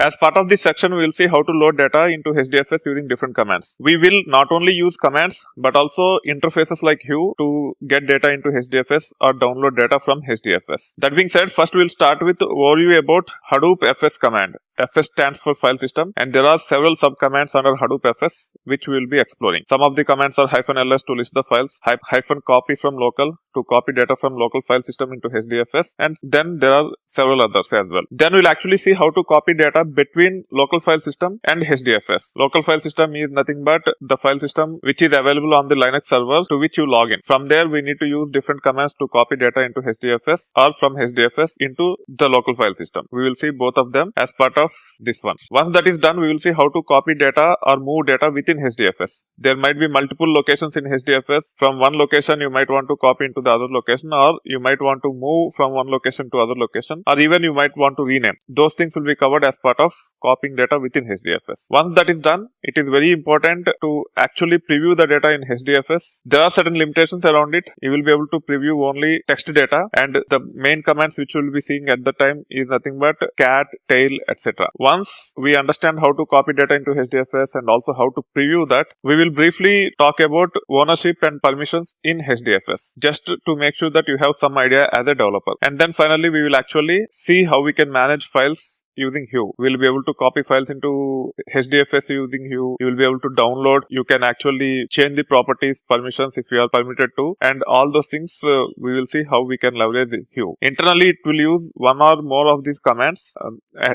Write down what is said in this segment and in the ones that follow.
As part of this section, we will see how to load data into HDFS using different commands. We will not only use commands, but also interfaces like Hue to get data into HDFS or download data from HDFS. That being said, first we will start with overview about Hadoop FS command. FS stands for file system, and there are several subcommands under Hadoop FS which we will be exploring. Some of the commands are -ls to list the files, -copy from local to copy data from local file system into HDFS, and then there are several others as well. Then we'll actually see how to copy data between local file system and HDFS. Local file system is nothing but the file system which is available on the Linux server to which you log in. From there, we need to use different commands to copy data into HDFS or from HDFS into the local file system. We will see both of them as part of this one. Once that is done, we will see how to copy data or move data within HDFS. There might be multiple locations in HDFS. From one location, you might want to copy into the other location, or you might want to move from one location to other location, or even you might want to rename. Those things will be covered as part of copying data within HDFS. Once that is done, it is very important to actually preview the data in HDFS. There are certain limitations around it. You will be able to preview only text data, and the main commands which you will be seeing at the time is nothing but cat, tail, etc. Once we understand how to copy data into HDFS and also how to preview that, we will briefly talk about ownership and permissions in HDFS, just to make sure that you have some idea as a developer. And then finally, we will actually see how we can manage files using Hue. We'll be able to copy files into HDFS using Hue. You will be able to download. You can actually change the properties, permissions if you are permitted to, and all those things we will see how we can leverage Hue. Internally, it will use one or more of these commands,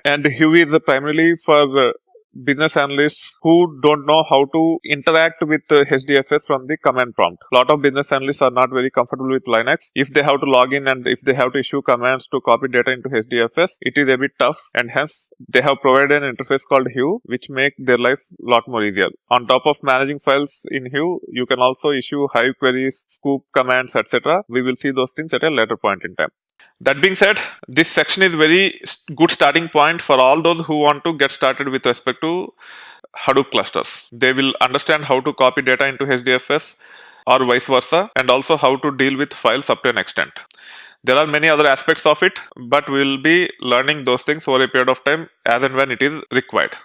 and Hue is primarily for business analysts who don't know how to interact with HDFS from the command prompt. A lot of business analysts are not very comfortable with Linux. If they have to log in and if they have to issue commands to copy data into HDFS, it is a bit tough, and hence they have provided an interface called Hue which make their life a lot more easier. On top of managing files in Hue, you can also issue Hive queries, scoop commands, etc. We will see those things at a later point in time. That being said, this section is very good starting point for all those who want to get started with respect to Hadoop clusters. They will understand how to copy data into HDFS or vice versa, and also how to deal with files up to an extent. There are many other aspects of it, but we will be learning those things over a period of time as and when it is required.